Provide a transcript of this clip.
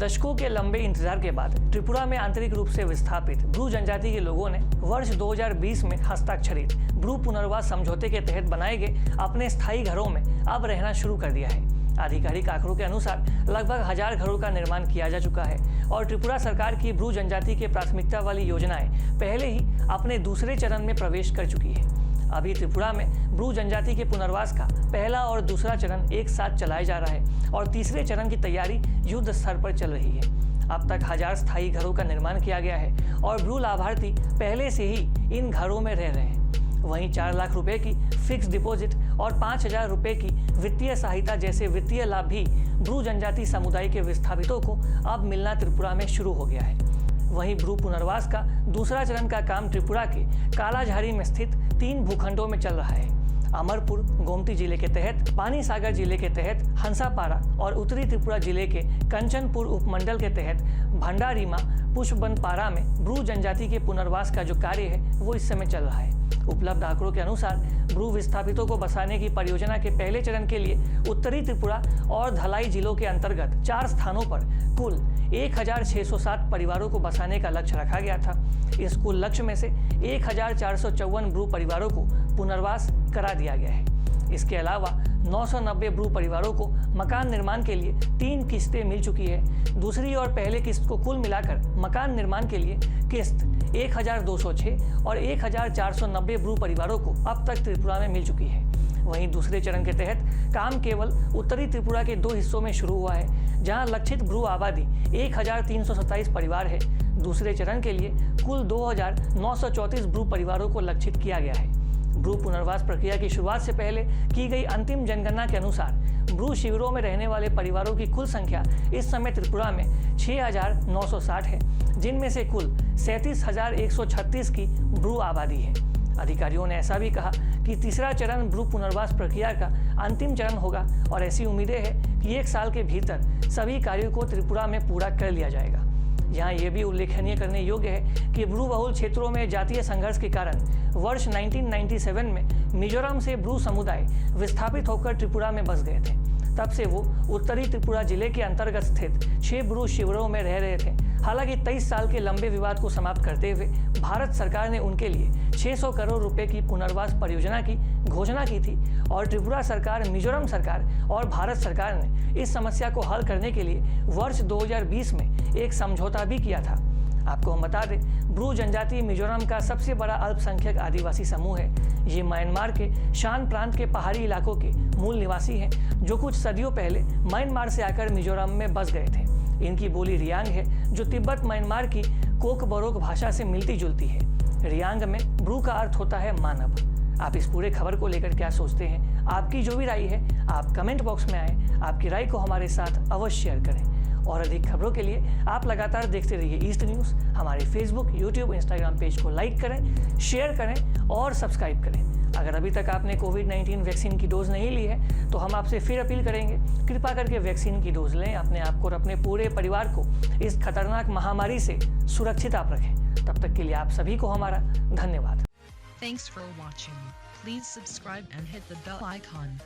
दशकों के लंबे इंतजार के बाद त्रिपुरा में आंतरिक रूप से विस्थापित ब्रू जनजाति के लोगों ने वर्ष 2020 में हस्ताक्षरित ब्रू पुनर्वास समझौते के तहत बनाए गए अपने स्थायी घरों में अब रहना शुरू कर दिया है। आधिकारिक आंकड़ों के अनुसार लगभग 1000 घरों का निर्माण किया जा चुका है और त्रिपुरा सरकार की ब्रू जनजाति के प्राथमिकता वाली योजनाएं पहले ही अपने दूसरे चरण में प्रवेश कर चुकी है। अभी त्रिपुरा में ब्रू जनजाति के पुनर्वास का पहला और दूसरा चरण एक साथ चलाया जा रहा है और तीसरे चरण की तैयारी युद्ध स्तर पर चल रही है। अब तक 1000 स्थायी घरों का निर्माण किया गया है और ब्रू लाभार्थी पहले से ही इन घरों में रह रहे हैं। वहीं 4 लाख रुपए की फिक्स डिपॉजिट और 5000 रुपए की वित्तीय सहायता जैसे वित्तीय लाभ भी ब्रू जनजाति समुदाय के विस्थापितों को अब मिलना त्रिपुरा में शुरू हो गया है। वहीं ब्रू पुनर्वास का दूसरा चरण का काम त्रिपुरा के कालाझारी में स्थित 3 भूखंडों में चल रहा है। अमरपुर गोमती जिले के तहत, पानी सागर जिले के तहत हंसापारा और उत्तरी त्रिपुरा जिले के कंचनपुर उपमंडल के तहत भंडारीमा पुष्पबंदपारा में ब्रू जनजाति के पुनर्वास का जो कार्य है वो इस समय चल रहा है। उपलब्ध आंकड़ों के अनुसार ब्रू विस्थापितों को बसाने की परियोजना के पहले चरण के लिए उत्तरी त्रिपुरा और धलाई जिलों के अंतर्गत 4 स्थानों पर कुल 1607 परिवारों को बसाने का लक्ष्य रखा गया था। इस कुल लक्ष्य में से 1454 ब्रू परिवारों को पुनर्वास करा दिया गया है। इसके अलावा 990 ब्रू परिवारों को मकान निर्माण के लिए 3 किस्तें मिल चुकी है। दूसरी और पहले किस्त को कुल मिलाकर मकान निर्माण के लिए किस्त 1206 और 1490 ब्रू परिवारों को अब तक त्रिपुरा में मिल चुकी है। वहीं दूसरे चरण के तहत काम केवल उत्तरी त्रिपुरा के 2 हिस्सों में शुरू हुआ है, जहां लक्षित ब्रू आबादी 1327 परिवार है। दूसरे चरण के लिए कुल 2934 ब्रू परिवारों को लक्षित किया गया है। ब्रू पुनर्वास प्रक्रिया की शुरुआत से पहले की गई अंतिम जनगणना के अनुसार ब्रू शिविरों में रहने वाले परिवारों की कुल संख्या इस समय त्रिपुरा में 6960 है, जिनमें से कुल 37,136 की ब्रू आबादी है। अधिकारियों ने ऐसा भी कहा कि तीसरा चरण ब्रू पुनर्वास प्रक्रिया का अंतिम चरण होगा और ऐसी उम्मीदें हैं कि 1 साल के भीतर सभी कार्यों को त्रिपुरा में पूरा कर लिया जाएगा। यहाँ ये भी उल्लेखनीय करने योग्य है कि ब्रू बहुल क्षेत्रों में जातीय संघर्ष के कारण वर्ष 1997 में मिजोरम से ब्रू समुदाय विस्थापित होकर त्रिपुरा में बस गए थे। तब से वो उत्तरी त्रिपुरा जिले के अंतर्गत स्थित 6 ब्रू शिविरों में रह रहे थे। हालांकि 23 साल के लंबे विवाद को समाप्त करते हुए भारत सरकार ने उनके लिए 600 करोड़ रुपए की पुनर्वास परियोजना की घोषणा की थी और त्रिपुरा सरकार, मिजोरम सरकार और भारत सरकार ने इस समस्या को हल करने के लिए वर्ष 2020 में एक समझौता भी किया था। आपको हम बता दें, ब्रू जनजाति मिजोरम का सबसे बड़ा अल्पसंख्यक आदिवासी समूह है। ये म्यांमार के शान प्रांत के पहाड़ी इलाकों के मूल निवासी हैं, जो कुछ सदियों पहले म्यांमार से आकर मिजोरम में बस गए थे। इनकी बोली रियांग है, जो तिब्बत म्यांमार की कोकबोरोक भाषा से मिलती जुलती है। रियांग में ब्रू का अर्थ होता है मानव। आप इस पूरे खबर को लेकर क्या सोचते हैं? आपकी जो भी राय है आप कमेंट बॉक्स में आए, आपकी राय को हमारे साथ अवश्य शेयर करें। और अधिक खबरों के लिए आप लगातार देखते रहिए ईस्ट न्यूज़। हमारे फेसबुक, यूट्यूब, इंस्टाग्राम पेज को लाइक करें, शेयर करें और सब्सक्राइब करें। अगर अभी तक आपने कोविड-19 वैक्सीन की डोज नहीं ली है तो हम आपसे फिर अपील करेंगे, कृपा करके वैक्सीन की डोज लें। अपने आप को और अपने पूरे परिवार को इस खतरनाक महामारी से सुरक्षित आप रखें। तब तक के लिए आप सभी को हमारा धन्यवाद। Thanks for watching. Please subscribe and hit the bell icon.